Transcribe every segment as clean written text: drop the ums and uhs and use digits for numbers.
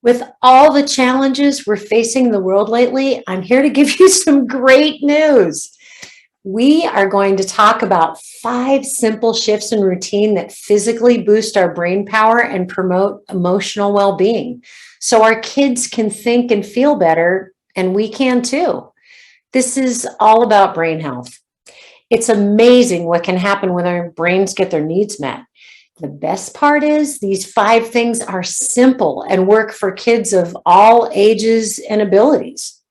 With all the challenges we're facing in the world lately, I'm here to give you some great news. We are going to talk about 5 simple shifts in routine that physically boost our brain power and promote emotional well-being, so our kids can think and feel better, and we can too. This is all about brain health. It's amazing what can happen when our brains get their needs met. The best part is these 5 things are simple and work for kids of all ages and abilities.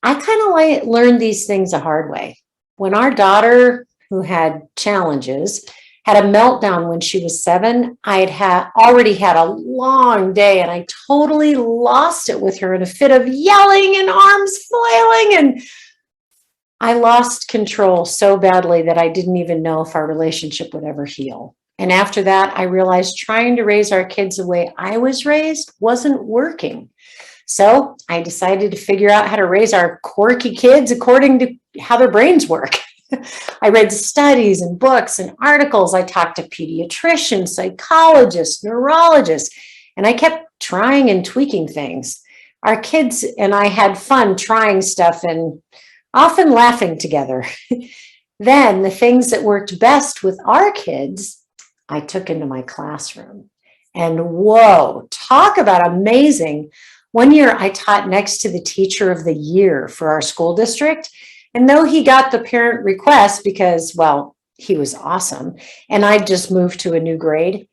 I kind of learned these things the hard way. When our daughter, who had challenges, had a meltdown when she was 7, I had already had a long day and I totally lost it with her in a fit of yelling and arms flailing, and I lost control so badly that I didn't even know if our relationship would ever heal. And after that, I realized trying to raise our kids the way I was raised wasn't working. So I decided to figure out how to raise our quirky kids according to how their brains work. I read studies and books and articles. I talked to pediatricians, psychologists, neurologists, and I kept trying and tweaking things. Our kids and I had fun trying stuff and often laughing together. Then the things that worked best with our kids, I took into my classroom. And whoa, talk about amazing. One year I taught next to the teacher of the year for our school district. And though he got the parent request because, well, he was awesome, and I just moved to a new grade,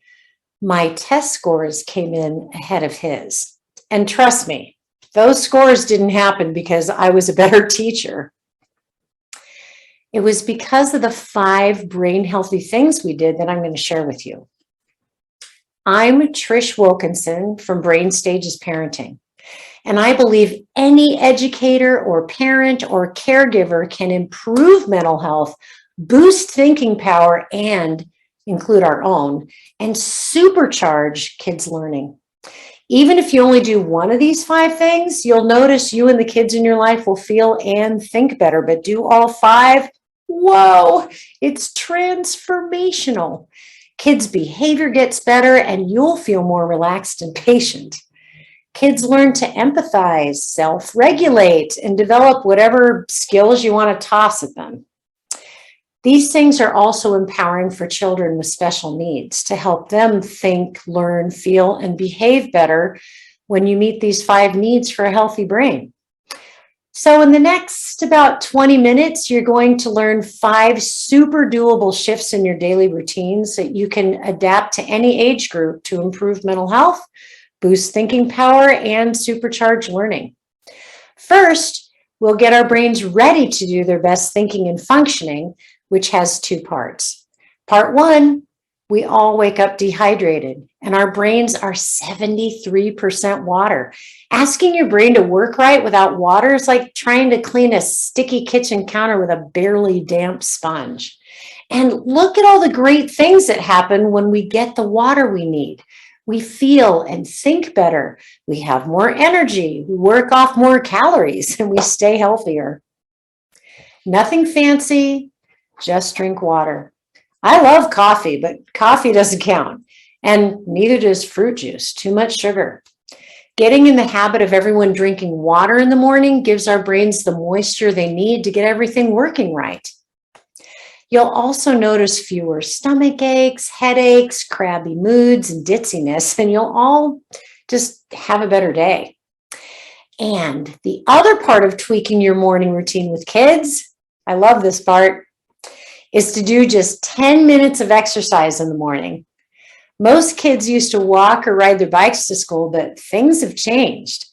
my test scores came in ahead of his. And trust me, those scores didn't happen because I was a better teacher. It was because of the 5 brain healthy things we did that I'm going to share with you. I'm Trish Wilkinson from Brain Stages Parenting, and I believe any educator or parent or caregiver can improve mental health, boost thinking power, and include our own, and supercharge kids' learning. Even if you only do one of these 5 things, you'll notice you and the kids in your life will feel and think better, but do all 5, whoa, it's transformational. Kids' behavior gets better and you'll feel more relaxed and patient. Kids learn to empathize, self-regulate, and develop whatever skills you want to toss at them. These things are also empowering for children with special needs to help them think, learn, feel, and behave better when you meet these 5 needs for a healthy brain. So in the next about 20 minutes, you're going to learn 5 super doable shifts in your daily routines that you can adapt to any age group to improve mental health, boost thinking power, and supercharge learning. First, we'll get our brains ready to do their best thinking and functioning, which has 2 parts. Part 1, we all wake up dehydrated and our brains are 73% water. Asking your brain to work right without water is like trying to clean a sticky kitchen counter with a barely damp sponge. And look at all the great things that happen when we get the water we need. We feel and think better. We have more energy. We work off more calories and we stay healthier. Nothing fancy, just drink water. I love coffee, but coffee doesn't count. And neither does fruit juice, too much sugar. Getting in the habit of everyone drinking water in the morning gives our brains the moisture they need to get everything working right. You'll also notice fewer stomach aches, headaches, crabby moods, and ditziness, and you'll all just have a better day. And the other part of tweaking your morning routine with kids, I love this part, is to do just 10 minutes of exercise in the morning. Most kids used to walk or ride their bikes to school, but things have changed.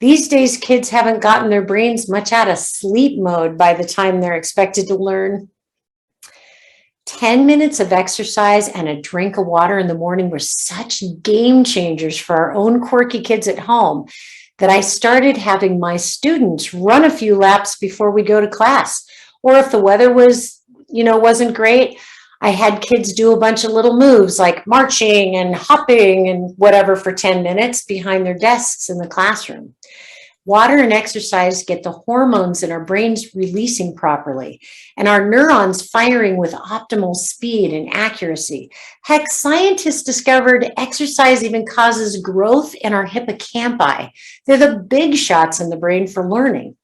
These days, kids haven't gotten their brains much out of sleep mode by the time they're expected to learn. 10 minutes of exercise and a drink of water in the morning were such game changers for our own quirky kids at home that I started having my students run a few laps before we go to class. Or if the weather wasn't great, I had kids do a bunch of little moves like marching and hopping and whatever for 10 minutes behind their desks in the classroom. Water and exercise get the hormones in our brains releasing properly and our neurons firing with optimal speed and accuracy. Heck, scientists discovered exercise even causes growth in our hippocampi. They're the big shots in the brain for learning.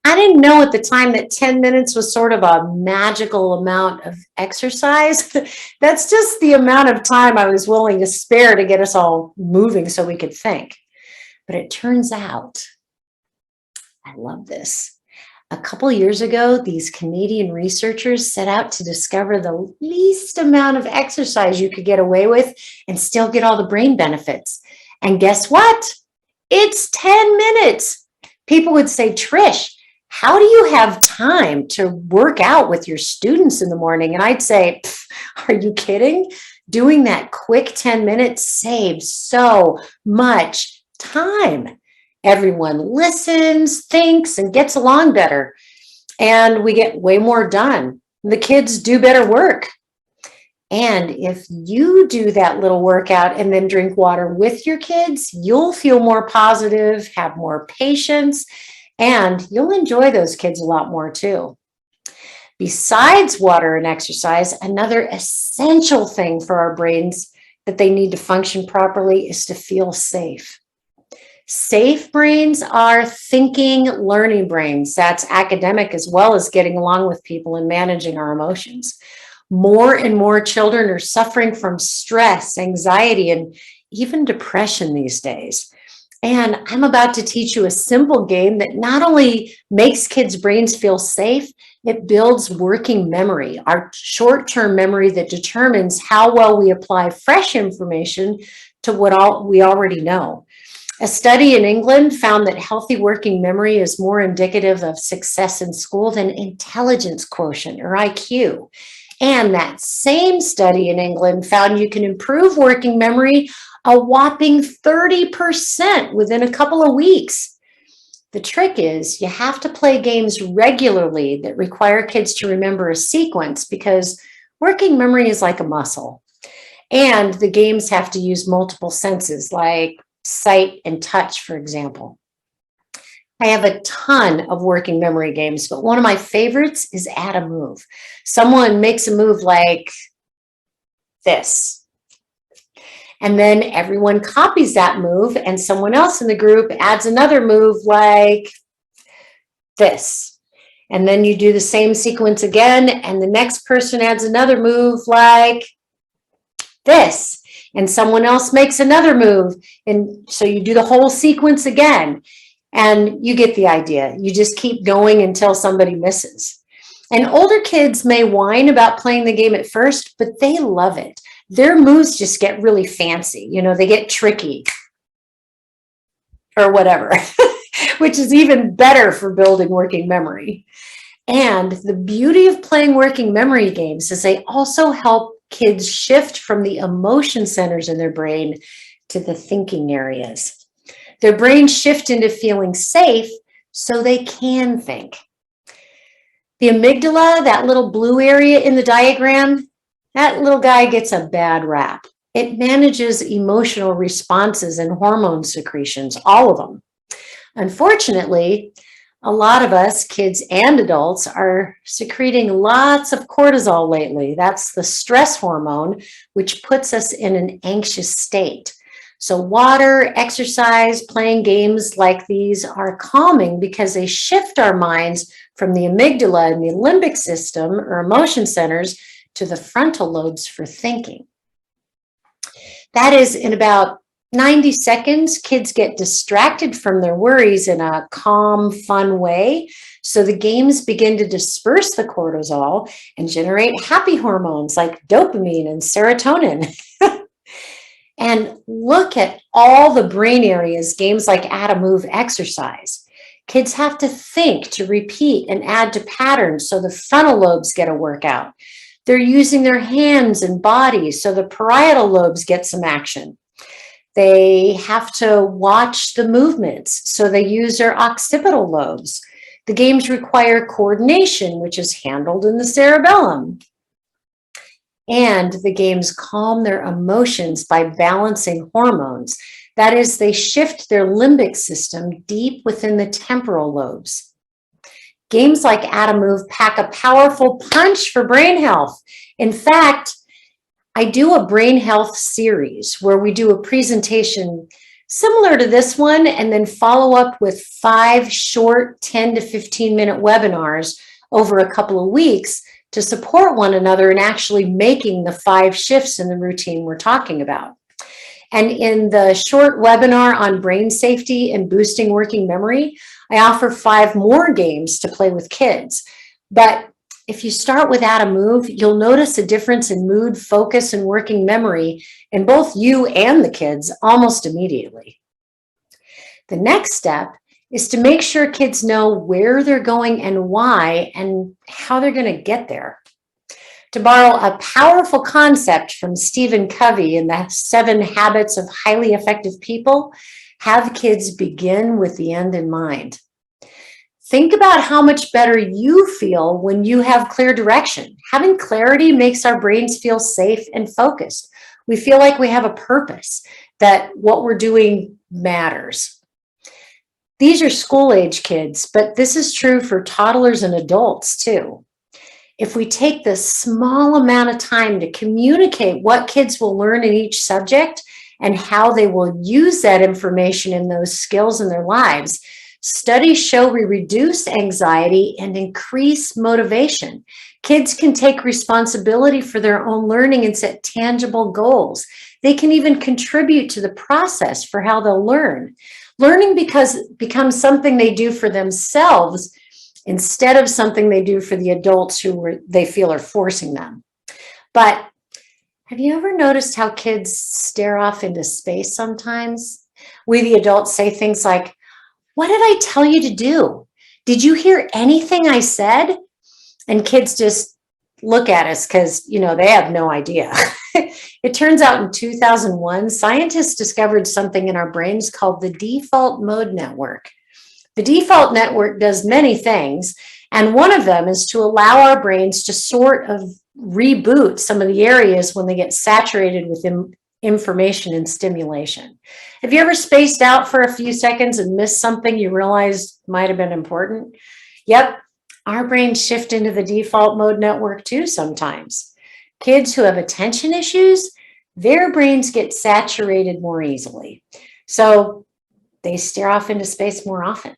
I didn't know at the time that 10 minutes was sort of a magical amount of exercise. That's just the amount of time I was willing to spare to get us all moving so we could think. But it turns out, I love this. A couple years ago, these Canadian researchers set out to discover the least amount of exercise you could get away with and still get all the brain benefits. And guess what? It's 10 minutes. People would say, Trish, how do you have time to work out with your students in the morning? And I'd say, are you kidding? Doing that quick 10 minutes saves so much time. Everyone listens, thinks, and gets along better. And we get way more done. The kids do better work. And if you do that little workout and then drink water with your kids, you'll feel more positive, have more patience, and you'll enjoy those kids a lot more too. Besides water and exercise, another essential thing for our brains that they need to function properly is to feel safe. Safe brains are thinking, learning brains. That's academic as well as getting along with people and managing our emotions. More and more children are suffering from stress, anxiety, and even depression these days. And I'm about to teach you a simple game that not only makes kids' brains feel safe, it builds working memory, our short-term memory that determines how well we apply fresh information to what we already know. A study in England found that healthy working memory is more indicative of success in school than intelligence quotient or IQ. And that same study in England found you can improve working memory a whopping 30% within a couple of weeks. The trick is you have to play games regularly that require kids to remember a sequence because working memory is like a muscle. And the games have to use multiple senses like sight and touch, for example. I have a ton of working memory games, but one of my favorites is add a move. Someone makes a move like this. And then everyone copies that move and someone else in the group adds another move like this. And then you do the same sequence again and the next person adds another move like this. And someone else makes another move. And so you do the whole sequence again. And you get the idea. You just keep going until somebody misses. And older kids may whine about playing the game at first, but they love it. Their moves just get really fancy. You know, they get tricky or whatever, which is even better for building working memory. And the beauty of playing working memory games is they also help kids shift from the emotion centers in their brain to the thinking areas. Their brains shift into feeling safe so they can think. The amygdala, that little blue area in the diagram, that little guy gets a bad rap. It manages emotional responses and hormone secretions, all of them. Unfortunately, a lot of us, kids and adults, are secreting lots of cortisol lately. That's the stress hormone, which puts us in an anxious state. So water, exercise, playing games like these are calming because they shift our minds from the amygdala and the limbic system or emotion centers to the frontal lobes for thinking. That is, in about 90 seconds, kids get distracted from their worries in a calm, fun way. So the games begin to disperse the cortisol and generate happy hormones like dopamine and serotonin. And look at all the brain areas games like add a move exercise. Kids have to think, to repeat, and add to patterns so the frontal lobes get a workout. They're using their hands and bodies so the parietal lobes get some action. They have to watch the movements, so they use their occipital lobes. The games require coordination, which is handled in the cerebellum. And the games calm their emotions by balancing hormones. That is, they shift their limbic system deep within the temporal lobes. Games like Add a Move pack a powerful punch for brain health. In fact, I do a brain health series where we do a presentation similar to this one and then follow up with 5 short 10 to 15 minute webinars over a couple of weeks to support one another in actually making the 5 shifts in the routine we're talking about. And in the short webinar on brain safety and boosting working memory, I offer 5 more games to play with kids. But if you start with Add a Move, you'll notice a difference in mood, focus, and working memory in both you and the kids almost immediately. The next step is to make sure kids know where they're going and why and how they're going to get there. To borrow a powerful concept from Stephen Covey in the 7 Habits of Highly Effective People, have kids begin with the end in mind. Think about how much better you feel when you have clear direction. Having clarity makes our brains feel safe and focused. We feel like we have a purpose, that what we're doing matters. These are school-age kids, but this is true for toddlers and adults too. If we take the small amount of time to communicate what kids will learn in each subject and how they will use that information and those skills in their lives, studies show we reduce anxiety and increase motivation. Kids can take responsibility for their own learning and set tangible goals. They can even contribute to the process for how they'll learn. Learning becomes something they do for themselves instead of something they do for the adults who they feel are forcing them. But have you ever noticed how kids stare off into space sometimes? We, the adults, say things like, "What did I tell you to do? Did you hear anything I said?" And kids just look at us because, they have no idea. It turns out in 2001, scientists discovered something in our brains called the default mode network. The default network does many things, and one of them is to allow our brains to sort of reboot some of the areas when they get saturated with information and stimulation. Have you ever spaced out for a few seconds and missed something you realized might have been important? Yep, our brains shift into the default mode network too sometimes. Kids who have attention issues, their brains get saturated more easily. So they stare off into space more often.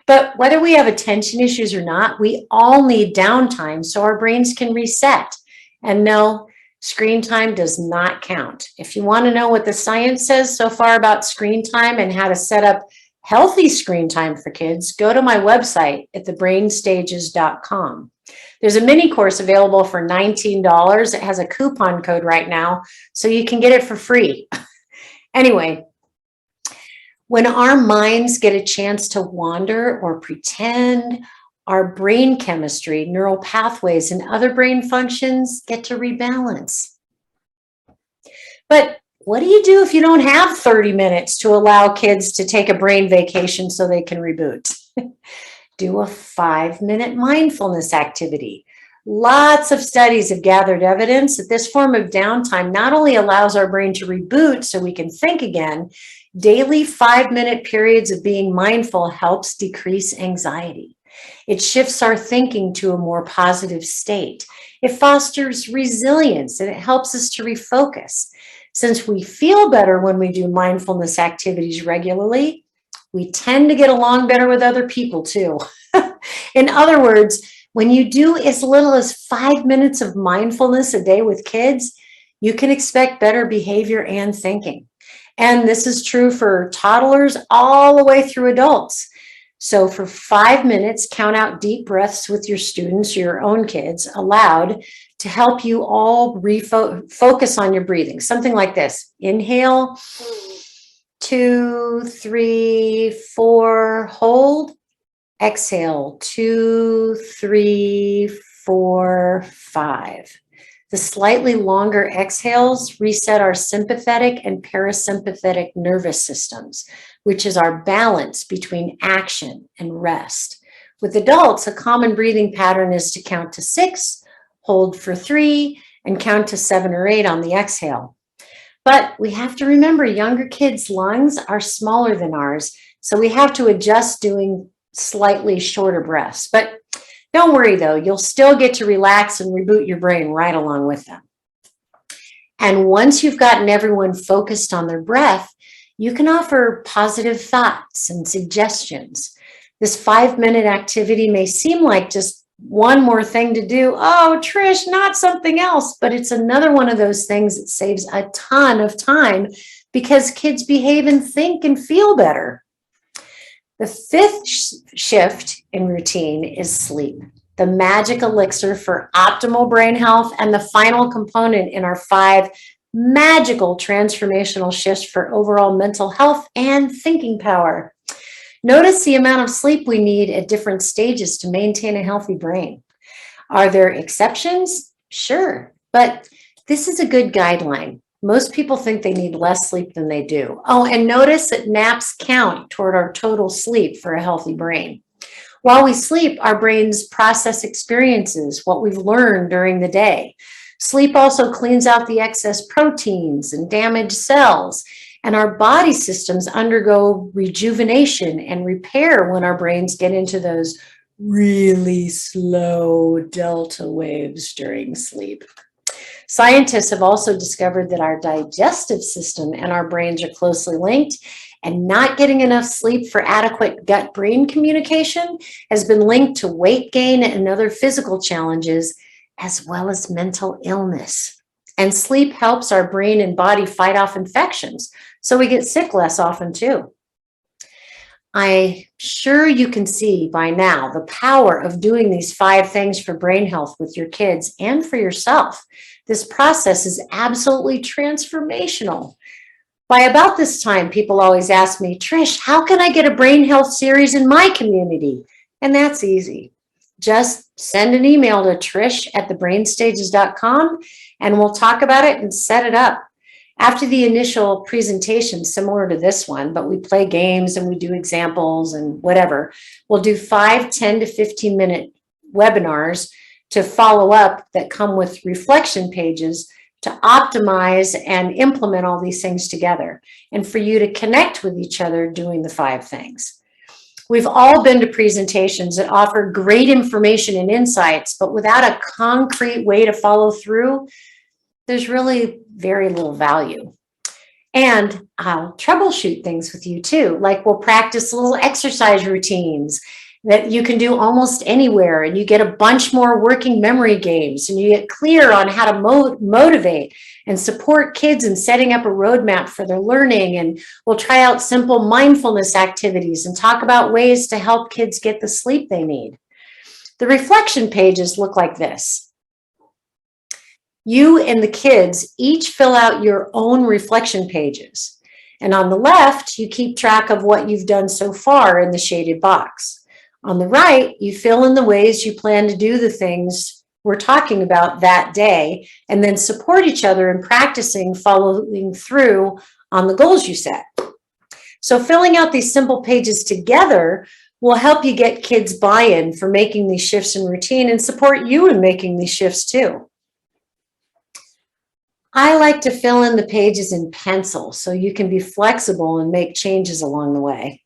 But whether we have attention issues or not, we all need downtime so our brains can reset. And no, screen time does not count. If you want to know what the science says so far about screen time and how to set up healthy screen time for kids, go to my website at thebrainstages.com. There's a mini course available for $19. It has a coupon code right now, so you can get it for free. Anyway, when our minds get a chance to wander or pretend, our brain chemistry, neural pathways, and other brain functions get to rebalance. But what do you do if you don't have 30 minutes to allow kids to take a brain vacation so they can reboot? Do a 5-minute mindfulness activity. Lots of studies have gathered evidence that this form of downtime not only allows our brain to reboot so we can think again, daily 5-minute periods of being mindful helps decrease anxiety. It shifts our thinking to a more positive state. It fosters resilience and it helps us to refocus. Since we feel better when we do mindfulness activities regularly, we tend to get along better with other people too. In other words, when you do as little as 5 minutes of mindfulness a day with kids, you can expect better behavior and thinking. And this is true for toddlers all the way through adults. So for 5 minutes, count out deep breaths with your students, your own kids, aloud, to help you all focus on your breathing. Something like this. Inhale, 2, 3, 4, hold. Exhale, 2, 3, 4, 5. The slightly longer exhales reset our sympathetic and parasympathetic nervous systems, which is our balance between action and rest. With adults, a common breathing pattern is to count to 6, hold for 3, and count to 7 or 8 on the exhale. But we have to remember younger kids' lungs are smaller than ours, so we have to adjust doing slightly shorter breaths. But don't worry though, you'll still get to relax and reboot your brain right along with them. And once you've gotten everyone focused on their breath, you can offer positive thoughts and suggestions. This 5-minute activity may seem like just one more thing to do. Oh, Trish, not something else, but it's another one of those things that saves a ton of time because kids behave and think and feel better. The fifth shift in routine is sleep, the magic elixir for optimal brain health and the final component in our 5 magical transformational shifts for overall mental health and thinking power. Notice the amount of sleep we need at different stages to maintain a healthy brain. Are there exceptions? Sure, but this is a good guideline. Most people think they need less sleep than they do. Oh, and notice that naps count toward our total sleep for a healthy brain. While we sleep, our brains process experiences, what we've learned during the day. Sleep also cleans out the excess proteins and damaged cells, and our body systems undergo rejuvenation and repair when our brains get into those really slow delta waves during sleep. Scientists have also discovered that our digestive system and our brains are closely linked, and not getting enough sleep for adequate gut-brain communication has been linked to weight gain and other physical challenges, as well as mental illness. And sleep helps our brain and body fight off infections, so we get sick less often too. I'm sure you can see by now the power of doing these 5 things for brain health with your kids and for yourself. This process is absolutely transformational. By about this time, people always ask me, Trish, how can I get a brain health series in my community? And that's easy. Just send an email to trish@thebrainstages.com and we'll talk about it and set it up. After the initial presentation, similar to this one, but we play games and we do examples and whatever, we'll do 5, 10 to 15 minute webinars to follow up that come with reflection pages to optimize and implement all these things together and for you to connect with each other doing the 5 things. We've all been to presentations that offer great information and insights, but without a concrete way to follow through, there's really very little value. And I'll troubleshoot things with you too. Like we'll practice little exercise routines that you can do almost anywhere, and you get a bunch more working memory games, and you get clear on how to motivate and support kids in setting up a roadmap for their learning. And we'll try out simple mindfulness activities and talk about ways to help kids get the sleep they need. The reflection pages look like this. You and the kids each fill out your own reflection pages. And on the left, you keep track of what you've done so far in the shaded box. On the right, you fill in the ways you plan to do the things we're talking about that day, and then support each other in practicing following through on the goals you set. So filling out these simple pages together will help you get kids buy-in for making these shifts in routine and support you in making these shifts too. I like to fill in the pages in pencil so you can be flexible and make changes along the way.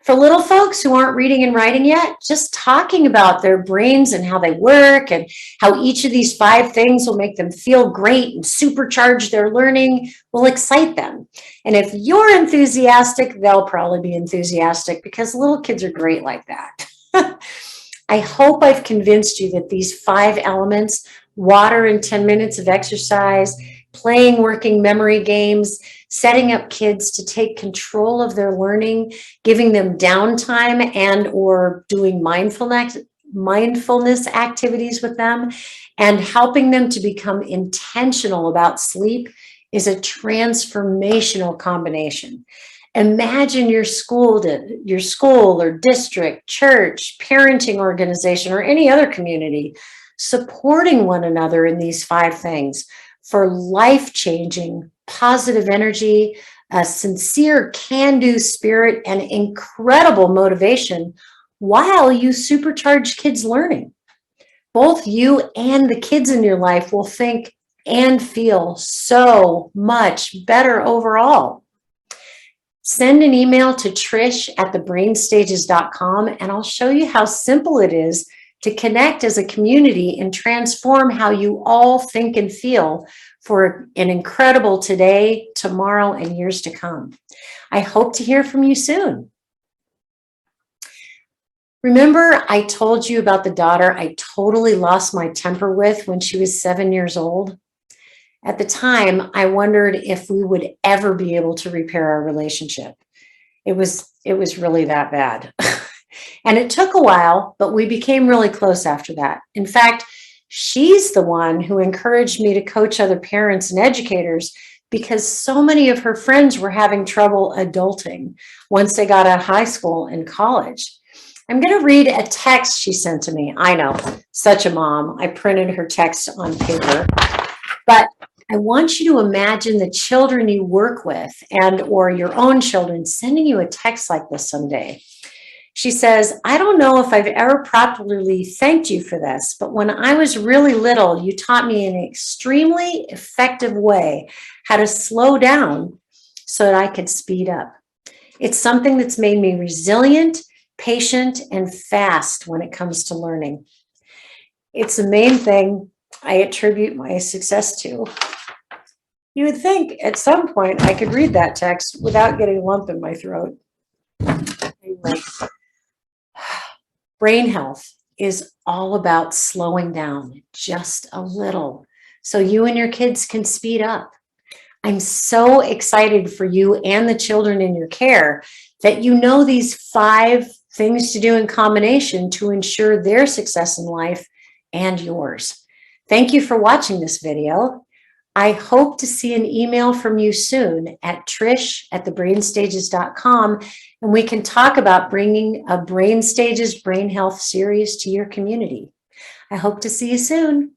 For little folks who aren't reading and writing yet, just talking about their brains and how they work and how each of these 5 things will make them feel great and supercharge their learning will excite them. And if you're enthusiastic, they'll probably be enthusiastic because little kids are great like that. I hope I've convinced you that these 5 elements, water and 10 minutes of exercise, playing working memory games, setting up kids to take control of their learning, giving them downtime and or doing mindfulness activities with them, and helping them to become intentional about sleep is a transformational combination. Imagine your school or district, church, parenting organization, or any other community supporting one another in these 5 things for life-changing, positive energy, a sincere can-do spirit, and incredible motivation while you supercharge kids' learning. Both you and the kids in your life will think and feel so much better overall. Send an email to trish@thebrainstages.com and I'll show you how simple it is to connect as a community and transform how you all think and feel for an incredible today, tomorrow, and years to come. I hope to hear from you soon. Remember, I told you about the daughter I totally lost my temper with when she was 7 years old? At the time, I wondered if we would ever be able to repair our relationship. It was really that bad. And it took a while, but we became really close after that. In fact, she's the one who encouraged me to coach other parents and educators because so many of her friends were having trouble adulting once they got out of high school and college. I'm going to read a text she sent to me. I know, such a mom. I printed her text on paper. But I want you to imagine the children you work with and or your own children sending you a text like this someday. She says, I don't know if I've ever properly thanked you for this, but when I was really little, you taught me in an extremely effective way how to slow down so that I could speed up. It's something that's made me resilient, patient, and fast when it comes to learning. It's the main thing I attribute my success to. You would think at some point I could read that text without getting a lump in my throat. Anyway. Brain health is all about slowing down just a little so you and your kids can speed up. I'm so excited for you and the children in your care that you know these 5 things to do in combination to ensure their success in life and yours. Thank you for watching this video. I hope to see an email from you soon at trish@thebrainstages.com, and we can talk about bringing a Brain Stages Brain Health series to your community. I hope to see you soon.